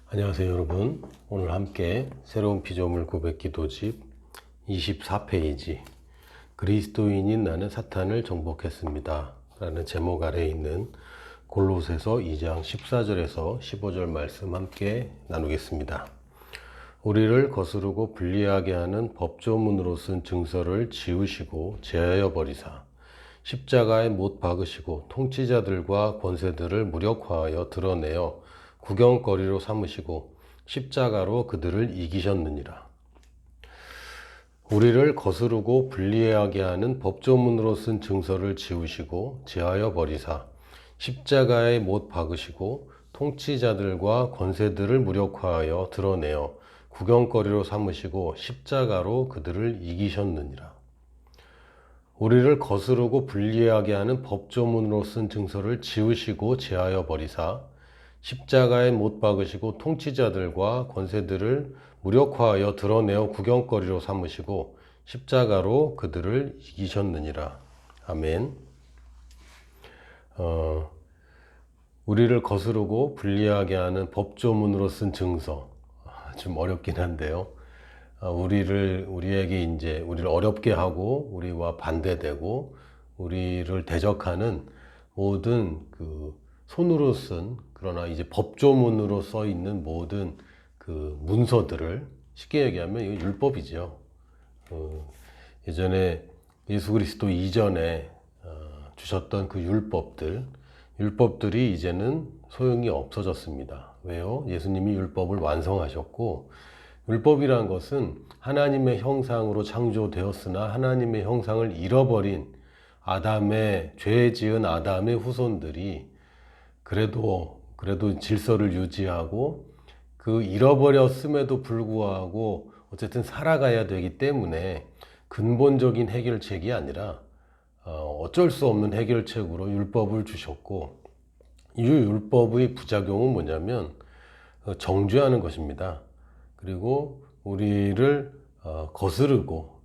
안녕하세요 여러분. 오늘 함께 새로운 피조물 고백 기도집 24페이지 그리스도인인 나는 사탄을 정복했습니다 라는 제목 아래에 있는 골로새서 2장 14절에서 15절 말씀 함께 나누겠습니다. 우리를 거스르고 불리하게 하는 법조문으로 쓴 증서를 지우시고 제하여 버리사 십자가에 못 박으시고 통치자들과 권세들을 무력화하여 드러내어 구경거리로 삼으시고 십자가로 그들을 이기셨느니라. 우리를 거스르고 불리하게 하는 법조문으로 쓴 증서를 지우시고 제하여 버리사 십자가에 못 박으시고 통치자들과 권세들을 무력화하여 드러내어 구경거리로 삼으시고 십자가로 그들을 이기셨느니라. 우리를 거스르고 불리하게 하는 법조문으로 쓴 증서를 지우시고 제하여 버리사 십자가에 못 박으시고 통치자들과 권세들을 무력화하여 드러내어 구경거리로 삼으시고 십자가로 그들을 이기셨느니라. 아멘. 우리를 거스르고 불리하게 하는 법조문으로 쓴 증서, 좀 어렵긴 한데요. 우리에게 이제 우리를 어렵게 하고 우리와 반대되고 우리를 대적하는 모든 손으로 쓴, 그러나 이제 법조문으로 써 있는 모든 그 문서들을 쉽게 얘기하면 이거 율법이죠. 예전에 예수 그리스도 이전에 주셨던 그 율법들이 이제는 소용이 없어졌습니다. 왜요? 예수님이 율법을 완성하셨고, 율법이란 것은 하나님의 형상으로 창조되었으나 하나님의 형상을 잃어버린 죄 지은 아담의 후손들이 그래도 질서를 유지하고 그 잃어버렸음에도 불구하고 어쨌든 살아가야 되기 때문에 근본적인 해결책이 아니라 어쩔 수 없는 해결책으로 율법을 주셨고, 이 율법의 부작용은 뭐냐면 정죄하는 것입니다. 그리고 우리를 거스르고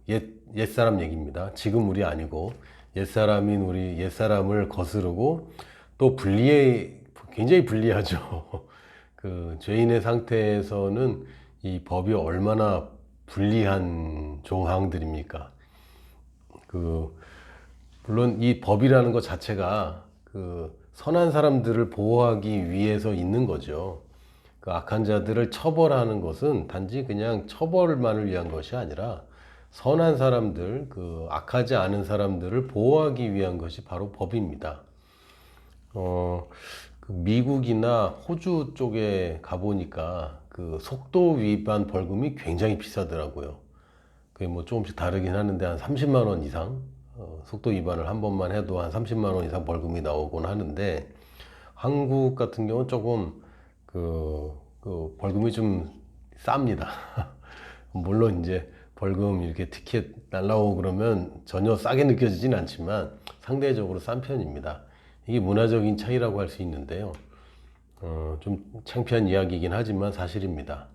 옛사람 얘기입니다. 지금 우리 아니고 옛사람인 우리 옛사람을 거스르고 또 굉장히 불리하죠. 그 죄인의 상태에서는 이 법이 얼마나 불리한 조항들입니까? 물론 이 법이라는 것 자체가 선한 사람들을 보호하기 위해서 있는 거죠. 그 악한 자들을 처벌하는 것은 단지 그냥 처벌만을 위한 것이 아니라 선한 사람들, 악하지 않은 사람들을 보호하기 위한 것이 바로 법입니다. 미국이나 호주 쪽에 가보니까 속도 위반 벌금이 굉장히 비싸더라고요. 그게 뭐 조금씩 다르긴 하는데 한 30만 원 이상, 속도 위반을 한 번만 해도 한 30만 원 이상 벌금이 나오곤 하는데, 한국 같은 경우는 조금 벌금이 좀 쌉니다. 물론 이제 벌금 이렇게 티켓 날라오고 그러면 전혀 싸게 느껴지진 않지만 상대적으로 싼 편입니다. 이게 문화적인 차이라고 할 수 있는데요. 좀 창피한 이야기이긴 하지만 사실입니다.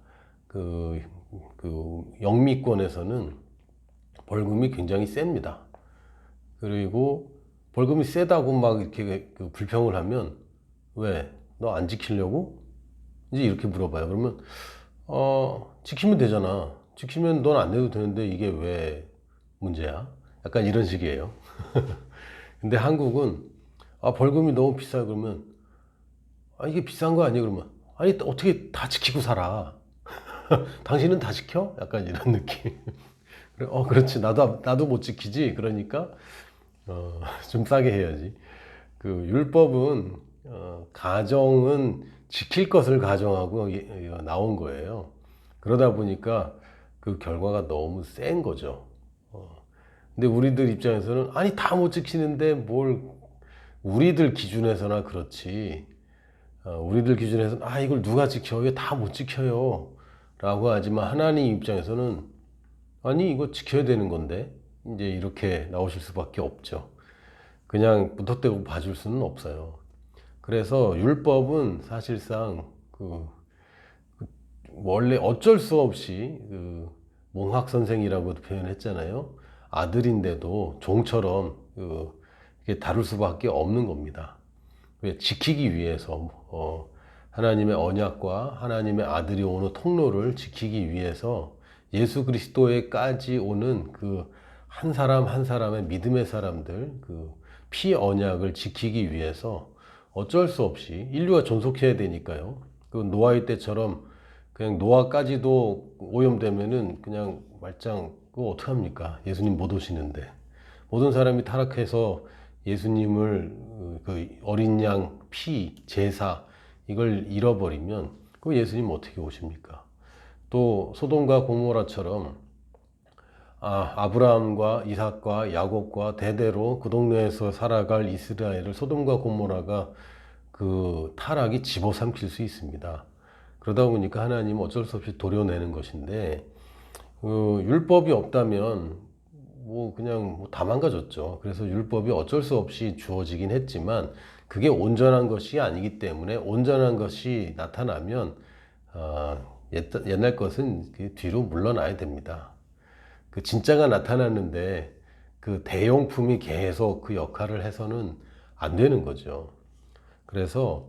영미권에서는 벌금이 굉장히 셉니다. 그리고 벌금이 세다고 막 이렇게 불평을 하면, 왜? 너 안 지키려고? 이제 이렇게 물어봐요. 그러면 지키면 되잖아. 지키면 넌 안 내도 되는데 이게 왜 문제야? 약간 이런 식이에요. 근데 한국은 벌금이 너무 비싸 그러면 이게 비싼 거 아니에요? 그러면 아니 어떻게 다 지키고 살아? 당신은 다 지켜? 약간 이런 느낌. 그래, 그렇지. 나도 못 지키지. 그러니까 좀 싸게 해야지. 율법은 가정은 지킬 것을 가정하고 나온 거예요. 그러다 보니까 그 결과가 너무 센 거죠. 근데 우리들 입장에서는 아니 다 못 지키는데 뭘, 우리들 기준에서나 그렇지. 우리들 기준에서는 이걸 누가 지켜? 왜 다 못 지켜요? 라고 하지만 하나님 입장에서는 아니 이거 지켜야 되는 건데, 이제 이렇게 나오실 수밖에 없죠. 그냥 무턱대고 봐줄 수는 없어요. 그래서 율법은 사실상 원래 어쩔 수 없이 몽학 선생이라고도 표현했잖아요. 아들인데도 종처럼 이렇게 다룰 수밖에 없는 겁니다. 왜? 지키기 위해서. 하나님의 언약과 하나님의 아들이 오는 통로를 지키기 위해서 예수 그리스도에까지 오는 그 한 사람 한 사람의 믿음의 사람들 그 피 언약을 지키기 위해서 어쩔 수 없이 인류가 존속해야 되니까요. 그 노아의 때처럼 그냥 노아까지도 오염되면은 그냥 말짱 그거 어떡합니까? 예수님 못 오시는데. 모든 사람이 타락해서 예수님을 그 어린 양 피, 제사 이걸 잃어버리면 그 예수님 어떻게 오십니까? 또 소돔과 고모라처럼 아브라함과 이삭과 야곱과 대대로 그 동네에서 살아갈 이스라엘을 소돔과 고모라가 그 타락이 집어삼킬 수 있습니다. 그러다 보니까 하나님은 어쩔 수 없이 도려내는 것인데 율법이 없다면 뭐 그냥 다 망가졌죠. 그래서 율법이 어쩔 수 없이 주어지긴 했지만 그게 온전한 것이 아니기 때문에 온전한 것이 나타나면 옛날 것은 뒤로 물러나야 됩니다. 그 진짜가 나타났는데 그 대용품이 계속 그 역할을 해서는 안 되는 거죠. 그래서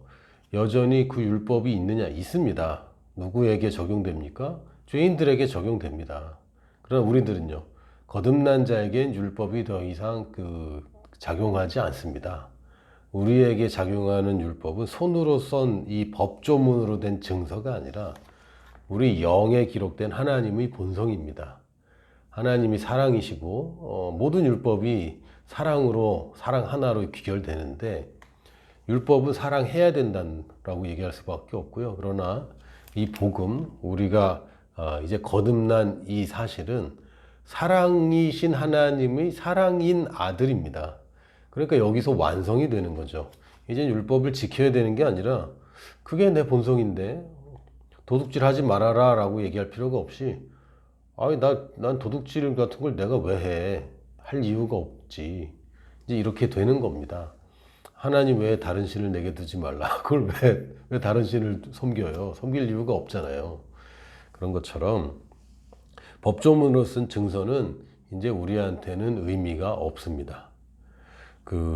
여전히 그 율법이 있느냐? 있습니다. 누구에게 적용됩니까? 죄인들에게 적용됩니다. 그러나 우리들은요, 거듭난 자에겐 율법이 더 이상 작용하지 않습니다. 우리에게 작용하는 율법은 손으로 썬 이 법조문으로 된 증서가 아니라 우리 영에 기록된 하나님의 본성입니다. 하나님이 사랑이시고 모든 율법이 사랑으로 사랑 하나로 귀결되는데 율법은 사랑해야 된다라고 얘기할 수밖에 없고요. 그러나 이 복음, 우리가 이제 거듭난 이 사실은 사랑이신 하나님의 사랑인 아들입니다. 그러니까 여기서 완성이 되는 거죠. 이제 율법을 지켜야 되는 게 아니라 그게 내 본성인데 도둑질 하지 말아라 라고 얘기할 필요가 없이 난 도둑질 같은 걸 내가 왜 해? 할 이유가 없지. 이제 이렇게 되는 겁니다. 하나님 외에 다른 신을 내게 두지 말라. 그걸 왜 다른 신을 섬겨요? 섬길 이유가 없잖아요. 그런 것처럼 법조문으로 쓴 증서는 이제 우리한테는 의미가 없습니다.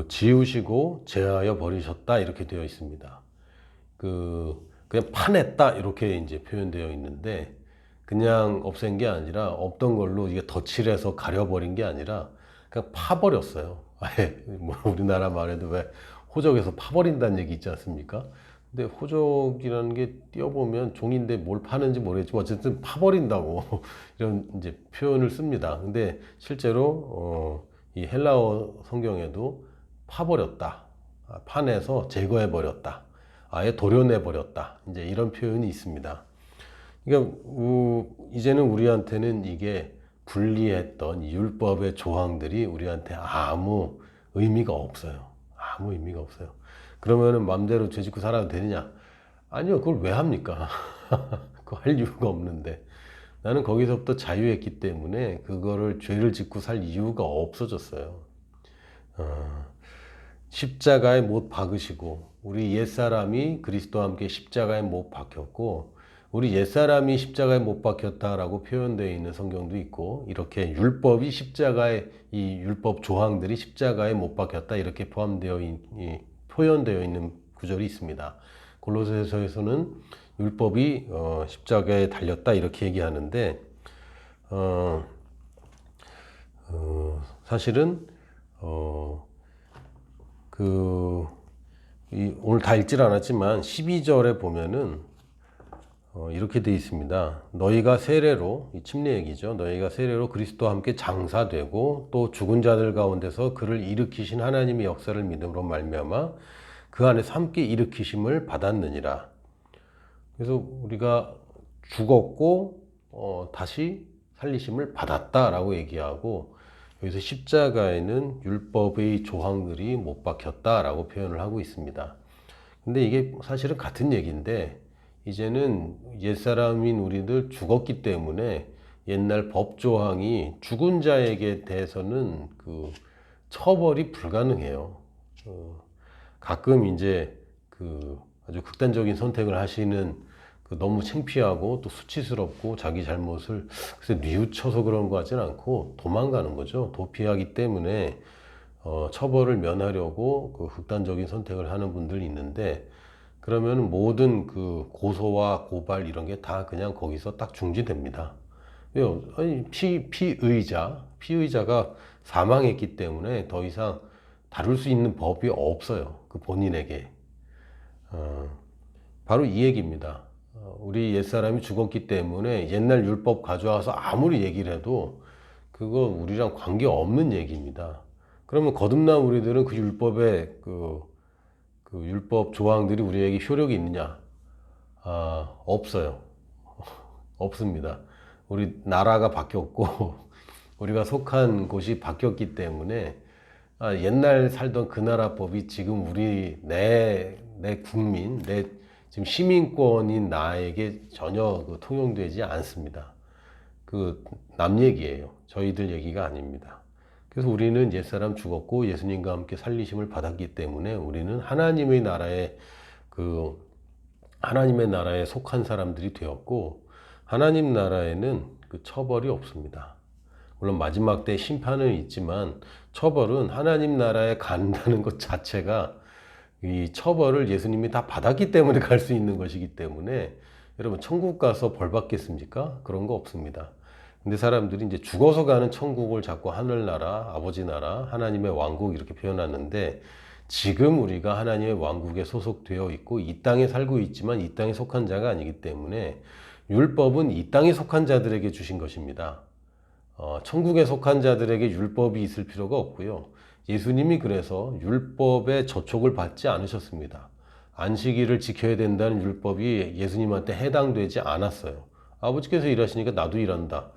지우시고 제하여 버리셨다 이렇게 되어 있습니다. 그냥 파냈다 이렇게 이제 표현되어 있는데 그냥 없앤 게 아니라 없던 걸로 이게 덧칠해서 가려버린 게 아니라 그냥 파버렸어요. 아예 뭐 우리나라 말에도 왜 호적에서 파버린다는 얘기 있지 않습니까? 근데 호적이라는 게 띄어보면 종인데 뭘 파는지 모르겠지만 어쨌든 파버린다고 이런 이제 표현을 씁니다. 근데 실제로 이 헬라어 성경에도 파버렸다, 파내서 제거해버렸다, 아예 도려내버렸다, 이제 이런 표현이 있습니다. 그러니까 이제는 우리한테는 이게 불리했던 율법의 조항들이 우리한테 아무 의미가 없어요. 아무 의미가 없어요. 그러면은 마음대로 죄 짓고 살아도 되느냐? 아니요, 그걸 왜 합니까? 그거 할 이유가 없는데. 나는 거기서부터 자유했기 때문에 그거를 죄를 짓고 살 이유가 없어졌어요. 십자가에 못 박으시고 우리 옛사람이 그리스도와 함께 십자가에 못 박혔고 우리 옛사람이 십자가에 못 박혔다라고 표현되어 있는 성경도 있고 이렇게 율법이 십자가에 이 율법 조항들이 십자가에 못 박혔다 이렇게 표현되어 있는 구절이 있습니다. 골로새서에서는 율법이 십자가에 달렸다 이렇게 얘기하는데 사실은 오늘 다 읽질 않았지만 12절에 보면은 이렇게 되어 있습니다. 너희가 세례로, 이 침례 얘기죠. 너희가 세례로 그리스도와 함께 장사되고 또 죽은 자들 가운데서 그를 일으키신 하나님의 역사를 믿음으로 말미암아 그 안에서 함께 일으키심을 받았느니라. 그래서 우리가 죽었고 다시 살리심을 받았다라고 얘기하고 여기서 십자가에는 율법의 조항들이 못 박혔다라고 표현을 하고 있습니다. 근데 이게 사실은 같은 얘기인데 이제는 옛사람인 우리들 죽었기 때문에 옛날 법 조항이 죽은 자에게 대해서는 처벌이 불가능해요. 가끔 이제 아주 극단적인 선택을 하시는 너무 창피하고 또 수치스럽고 자기 잘못을 글쎄 뉘우쳐서 그런 거 같지는 않고 도망가는 거죠. 도피하기 때문에 처벌을 면하려고 극단적인 선택을 하는 분들이 있는데 그러면 모든 그 고소와 고발 이런 게 다 그냥 거기서 딱 중지됩니다. 왜요? 아니, 피의자가 사망했기 때문에 더 이상 다룰 수 있는 법이 없어요. 그 본인에게. 어, 바로 이 얘기입니다. 우리 옛사람이 죽었기 때문에 옛날 율법 가져와서 아무리 얘기를 해도 그거 우리랑 관계 없는 얘기입니다. 그러면 거듭난 우리들은 그 율법의 그 율법 조항들이 우리에게 효력이 있느냐? 없어요. 없습니다. 우리 나라가 바뀌었고 우리가 속한 곳이 바뀌었기 때문에 옛날 살던 그 나라 법이 지금 내 국민, 내 지금 시민권인 나에게 전혀 통용되지 않습니다. 그 남 얘기예요. 저희들 얘기가 아닙니다. 그래서 우리는 옛사람 죽었고 예수님과 함께 살리심을 받았기 때문에 우리는 하나님의 나라에 속한 사람들이 되었고 하나님 나라에는 그 처벌이 없습니다. 물론 마지막 때 심판은 있지만 처벌은 하나님 나라에 간다는 것 자체가 이 처벌을 예수님이 다 받았기 때문에 갈 수 있는 것이기 때문에 여러분 천국 가서 벌 받겠습니까? 그런 거 없습니다. 근데 사람들이 이제 죽어서 가는 천국을 자꾸 하늘나라, 아버지 나라, 하나님의 왕국 이렇게 표현하는데 지금 우리가 하나님의 왕국에 소속되어 있고 이 땅에 살고 있지만 이 땅에 속한 자가 아니기 때문에 율법은 이 땅에 속한 자들에게 주신 것입니다. 천국에 속한 자들에게 율법이 있을 필요가 없고요. 예수님이 그래서 율법의 저촉을 받지 않으셨습니다. 안식일을 지켜야 된다는 율법이 예수님한테 해당되지 않았어요. 아버지께서 일하시니까 나도 일한다.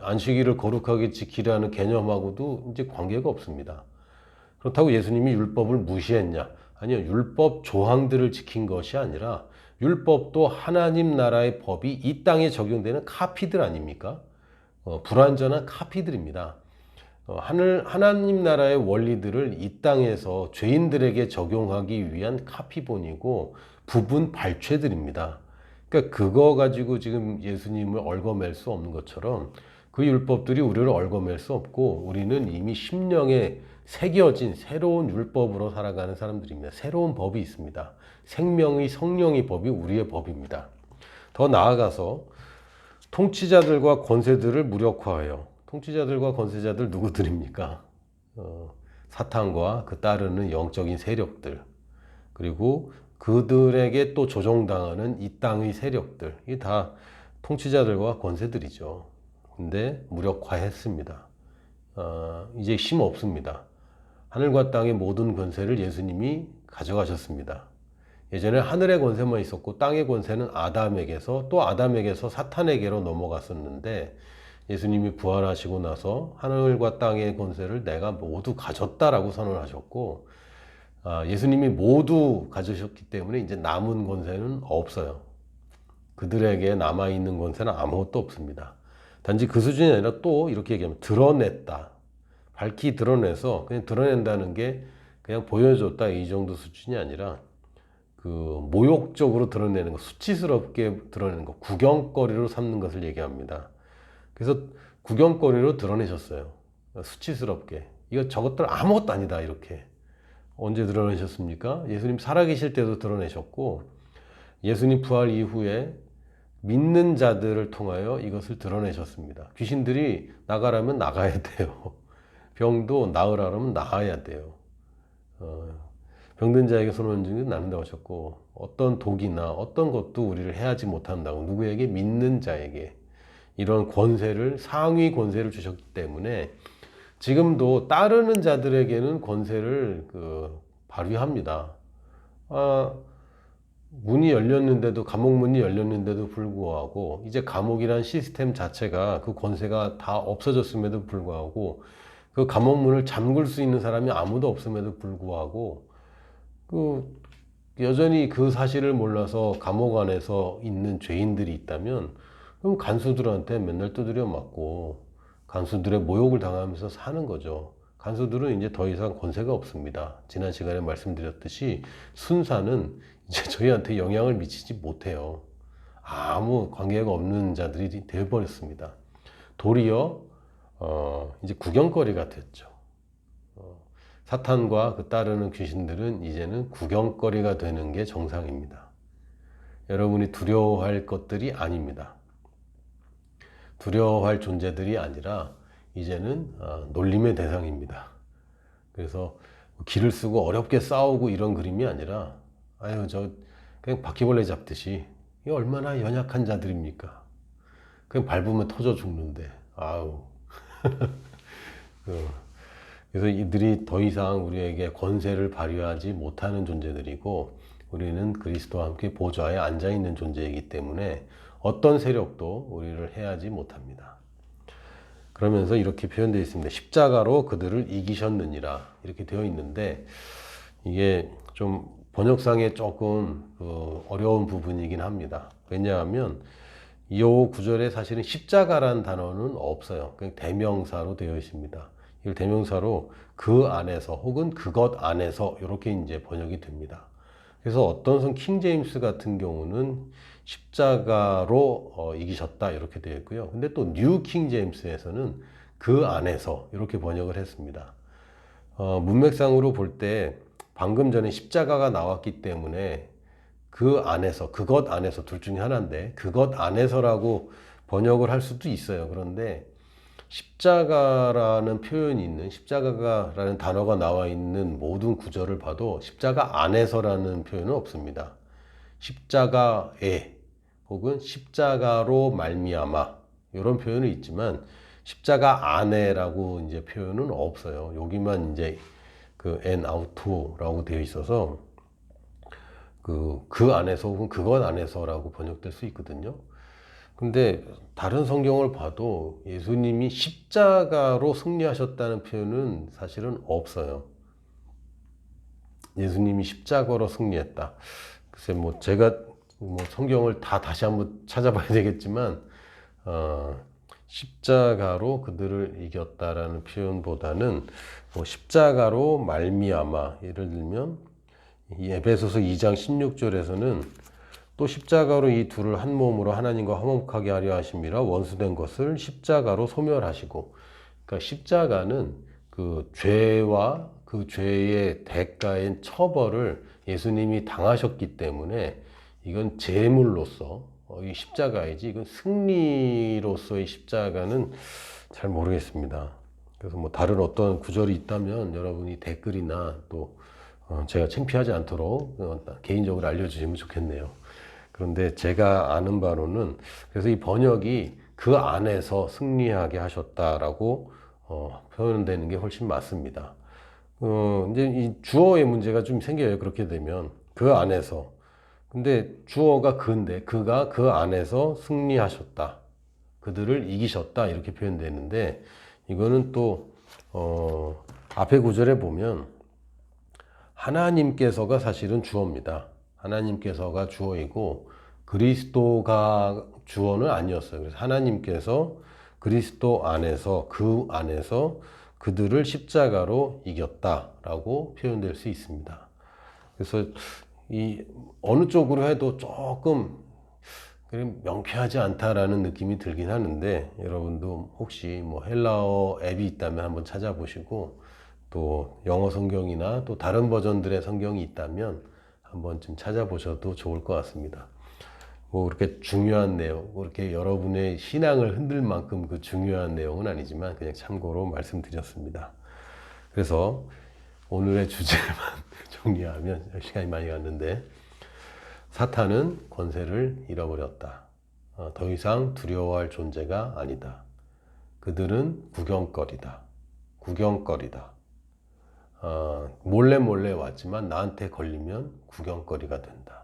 안식일을 거룩하게 지키라는 개념하고도 이제 관계가 없습니다. 그렇다고 예수님이 율법을 무시했냐? 아니요. 율법 조항들을 지킨 것이 아니라 율법도 하나님 나라의 법이 이 땅에 적용되는 카피들 아닙니까? 불완전한 카피들입니다. 하나님 나라의 원리들을 이 땅에서 죄인들에게 적용하기 위한 카피본이고 부분 발췌들입니다. 그러니까 그거 가지고 지금 예수님을 얽어맬 수 없는 것처럼 그 율법들이 우리를 얽어맬 수 없고 우리는 이미 심령에 새겨진 새로운 율법으로 살아가는 사람들입니다. 새로운 법이 있습니다. 생명의 성령의 법이 우리의 법입니다. 더 나아가서 통치자들과 권세들을 무력화해요. 통치자들과 권세자들 누구들입니까? 사탄과 그 따르는 영적인 세력들, 그리고 그들에게 또 조종당하는 이 땅의 세력들, 이게 다 통치자들과 권세들이죠. 근데 무력화했습니다. 이제 힘 없습니다. 하늘과 땅의 모든 권세를 예수님이 가져가셨습니다. 예전에 하늘의 권세만 있었고 땅의 권세는 아담에게서 또 아담에게서 사탄에게로 넘어갔었는데 예수님이 부활하시고 나서 하늘과 땅의 권세를 내가 모두 가졌다라고 선언하셨고 예수님이 모두 가지셨기 때문에 이제 남은 권세는 없어요. 그들에게 남아있는 권세는 아무것도 없습니다. 단지 그 수준이 아니라 또 이렇게 얘기하면 드러냈다. 밝히 드러내서 그냥 드러낸다는 게 그냥 보여줬다 이 정도 수준이 아니라 그 모욕적으로 드러내는 것, 수치스럽게 드러내는 것, 구경거리로 삼는 것을 얘기합니다. 그래서 구경거리로 드러내셨어요. 수치스럽게. 이거 저것들 아무것도 아니다 이렇게. 언제 드러내셨습니까? 예수님 살아계실 때도 드러내셨고 예수님 부활 이후에 믿는 자들을 통하여 이것을 드러내셨습니다. 귀신들이 나가라면 나가야 돼요. 병도 나으라면 나아야 돼요. 병든 자에게 손을 얹은 낫는다고 하셨고 어떤 독이나 어떤 것도 우리를 해하지 못한다고 누구에게? 믿는 자에게 이런 권세를 상위 권세를 주셨기 때문에 지금도 따르는 자들에게는 권세를 발휘합니다. 문이 열렸는데도 감옥 문이 열렸는데도 불구하고 이제 감옥이란 시스템 자체가 그 권세가 다 없어졌음에도 불구하고 그 감옥 문을 잠글 수 있는 사람이 아무도 없음에도 불구하고 여전히 그 사실을 몰라서 감옥 안에서 있는 죄인들이 있다면 그럼 간수들한테 맨날 두드려 맞고 간수들의 모욕을 당하면서 사는 거죠. 간수들은 이제 더 이상 권세가 없습니다. 지난 시간에 말씀드렸듯이 순사는 이제 저희한테 영향을 미치지 못해요. 아무 관계가 없는 자들이 되어버렸습니다. 도리어 이제 구경거리가 됐죠. 사탄과 그 따르는 귀신들은 이제는 구경거리가 되는 게 정상입니다. 여러분이 두려워할 것들이 아닙니다. 두려워할 존재들이 아니라 이제는 놀림의 대상입니다. 그래서 기를 쓰고 어렵게 싸우고 이런 그림이 아니라 아유 저 그냥 바퀴벌레 잡듯이 이 얼마나 연약한 자들입니까? 그냥 밟으면 터져 죽는데 아우 그래서 이들이 더 이상 우리에게 권세를 발휘하지 못하는 존재들이고 우리는 그리스도와 함께 보좌에 앉아 있는 존재이기 때문에 어떤 세력도 우리를 해하지 못합니다. 그러면서 이렇게 표현되어 있습니다. 십자가로 그들을 이기셨느니라 이렇게 되어 있는데 이게 좀 번역상에 조금 어려운 부분이긴 합니다. 왜냐하면 이 구절에 사실은 십자가란 단어는 없어요. 그냥 대명사로 되어 있습니다. 이걸 대명사로 그 안에서 혹은 그것 안에서 이렇게 이제 번역이 됩니다. 그래서 어떤 성 킹제임스 같은 경우는 십자가로 이기셨다 이렇게 되어 있고요. 근데 또 뉴 킹제임스에서는 그 안에서 이렇게 번역을 했습니다. 문맥상으로 볼 때 방금 전에 십자가가 나왔기 때문에 그 안에서 그것 안에서 둘 중에 하나인데 그것 안에서라고 번역을 할 수도 있어요. 그런데 십자가라는 표현이 있는 십자가라는 단어가 나와 있는 모든 구절을 봐도 십자가 안에서라는 표현은 없습니다. 십자가에 혹은 십자가로 말미암아 이런 표현은 있지만 십자가 안에라고 이제 표현은 없어요. 여기만 이제 그 en auto라고 되어 있어서 그 안에서 혹은 그것 안에서라고 번역될 수 있거든요. 근데 다른 성경을 봐도 예수님이 십자가로 승리하셨다는 표현은 사실은 없어요. 예수님이 십자가로 승리했다. 글쎄 뭐 제가 뭐 성경을 다 다시 한번 찾아봐야 되겠지만 십자가로 그들을 이겼다라는 표현보다는 뭐 십자가로 말미암아 예를 들면 이 에베소서 2장 16절에서는 또 십자가로 이 둘을 한 몸으로 하나님과 화목하게 하려 하심이라 원수된 것을 십자가로 소멸하시고 그러니까 십자가는 그 죄와 그 죄의 대가인 처벌을 예수님이 당하셨기 때문에 이건 제물로서 이 십자가이지 이건 승리로서의 십자가는 잘 모르겠습니다. 그래서 뭐 다른 어떤 구절이 있다면 여러분이 댓글이나 또 제가 창피하지 않도록 개인적으로 알려주시면 좋겠네요. 그런데 제가 아는 바로는 그래서 이 번역이 그 안에서 승리하게 하셨다라고 표현되는 게 훨씬 맞습니다. 이제 이 주어의 문제가 좀 생겨요. 그렇게 되면 그 안에서. 근데 주어가 그인데 그가 그 안에서 승리하셨다. 그들을 이기셨다. 이렇게 표현되는데 이거는 또 앞에 구절에 보면 하나님께서가 사실은 주어입니다. 하나님께서가 주어이고 그리스도가 주어는 아니었어요. 그래서 하나님께서 그리스도 안에서 그 안에서 그들을 십자가로 이겼다라고 표현될 수 있습니다. 그래서 이 어느 쪽으로 해도 조금 명쾌하지 않다라는 느낌이 들긴 하는데 여러분도 혹시 뭐 헬라어 앱이 있다면 한번 찾아보시고 또 영어 성경이나 또 다른 버전들의 성경이 있다면 한번 좀 찾아보셔도 좋을 것 같습니다. 뭐 그렇게 중요한 내용, 그렇게 여러분의 신앙을 흔들 만큼 그 중요한 내용은 아니지만 그냥 참고로 말씀드렸습니다. 그래서 오늘의 주제만 정리하면 시간이 많이 갔는데 사탄은 권세를 잃어버렸다. 더 이상 두려워할 존재가 아니다. 그들은 구경거리다. 구경거리다. 몰래 왔지만 나한테 걸리면 구경거리가 된다.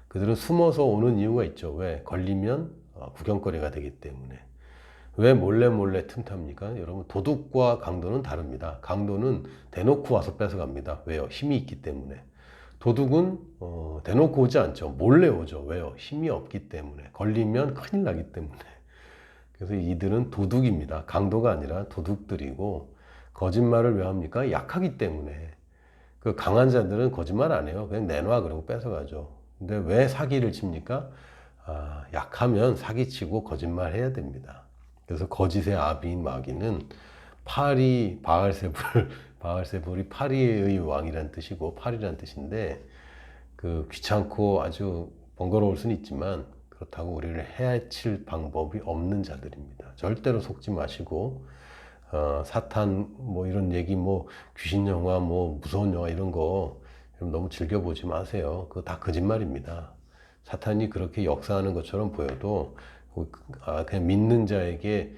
그들은 숨어서 오는 이유가 있죠. 왜? 걸리면 구경거리가 되기 때문에. 왜 몰래 틈탑니까? 여러분 도둑과 강도는 다릅니다. 강도는 대놓고 와서 뺏어갑니다. 왜요? 힘이 있기 때문에. 도둑은 대놓고 오지 않죠. 몰래 오죠. 왜요? 힘이 없기 때문에. 걸리면 큰일 나기 때문에. 그래서 이들은 도둑입니다. 강도가 아니라 도둑들이고 거짓말을 왜 합니까? 약하기 때문에. 그 강한 자들은 거짓말 안 해요. 그냥 내놔 그러고 뺏어가죠. 근데 왜 사기를 칩니까? 약하면 사기치고 거짓말 해야 됩니다. 그래서 거짓의 아비인 마귀는 파리 바알세불 바알세불이 파리의 왕이란 뜻이고 팔이란 뜻인데 그 귀찮고 아주 번거로울 수는 있지만 그렇다고 우리를 해칠 방법이 없는 자들입니다. 절대로 속지 마시고 사탄 뭐 이런 얘기 뭐 귀신 영화 뭐 무서운 영화 이런 거 너무 즐겨보지 마세요. 그거 다 거짓말입니다. 사탄이 그렇게 역사하는 것처럼 보여도 그냥 믿는 자에게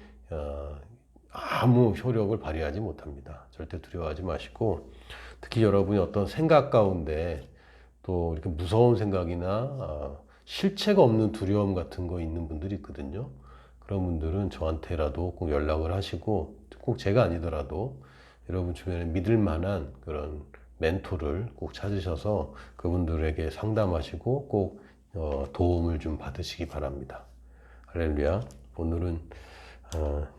아무 효력을 발휘하지 못합니다. 절대 두려워하지 마시고 특히 여러분이 어떤 생각 가운데 또 이렇게 무서운 생각이나 실체가 없는 두려움 같은 거 있는 분들이 있거든요. 그런 분들은 저한테라도 꼭 연락을 하시고 꼭 제가 아니더라도 여러분 주변에 믿을 만한 그런 멘토를 꼭 찾으셔서 그분들에게 상담하시고 꼭 도움을 좀 받으시기 바랍니다. 할렐루야. 오늘은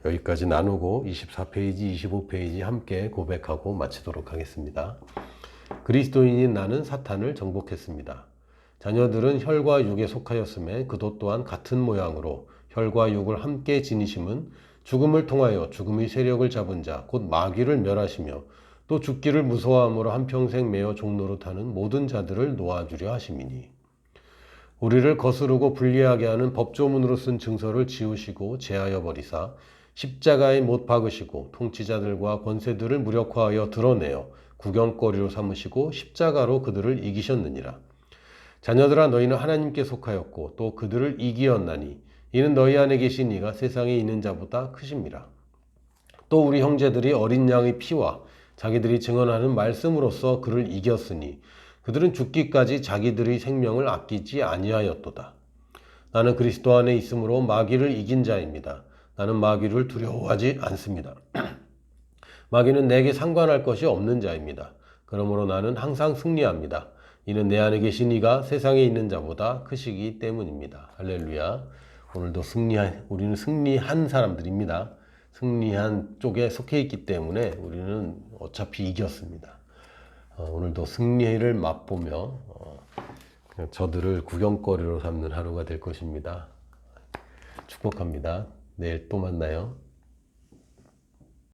여기까지 나누고 24페이지, 25페이지 함께 고백하고 마치도록 하겠습니다. 그리스도인인 나는 사탄을 정복했습니다. 자녀들은 혈과 육에 속하였음에 그도 또한 같은 모양으로 혈과 육을 함께 지니심은 죽음을 통하여 죽음의 세력을 잡은 자, 곧 마귀를 멸하시며 또 죽기를 무서워함으로 한평생 매어 종노릇 하는 모든 자들을 놓아주려 하심이니 우리를 거스르고 불리하게 하는 법조문으로 쓴 증서를 지우시고 제하여 버리사 십자가에 못 박으시고 통치자들과 권세들을 무력화하여 드러내어 구경거리로 삼으시고 십자가로 그들을 이기셨느니라. 자녀들아 너희는 하나님께 속하였고 또 그들을 이기었나니 이는 너희 안에 계신 이가 세상에 있는 자보다 크심이라. 또 우리 형제들이 어린 양의 피와 자기들이 증언하는 말씀으로써 그를 이겼으니 그들은 죽기까지 자기들의 생명을 아끼지 아니하였도다. 나는 그리스도 안에 있으므로 마귀를 이긴 자입니다. 나는 마귀를 두려워하지 않습니다. 마귀는 내게 상관할 것이 없는 자입니다. 그러므로 나는 항상 승리합니다. 이는 내 안에 계신 이가 세상에 있는 자보다 크시기 때문입니다. 할렐루야. 오늘도 우리는 승리한 사람들입니다. 승리한 쪽에 속해 있기 때문에 우리는 어차피 이겼습니다. 오늘도 승리를 맛보며 저들을 구경거리로 삼는 하루가 될 것입니다. 축복합니다. 내일 또 만나요.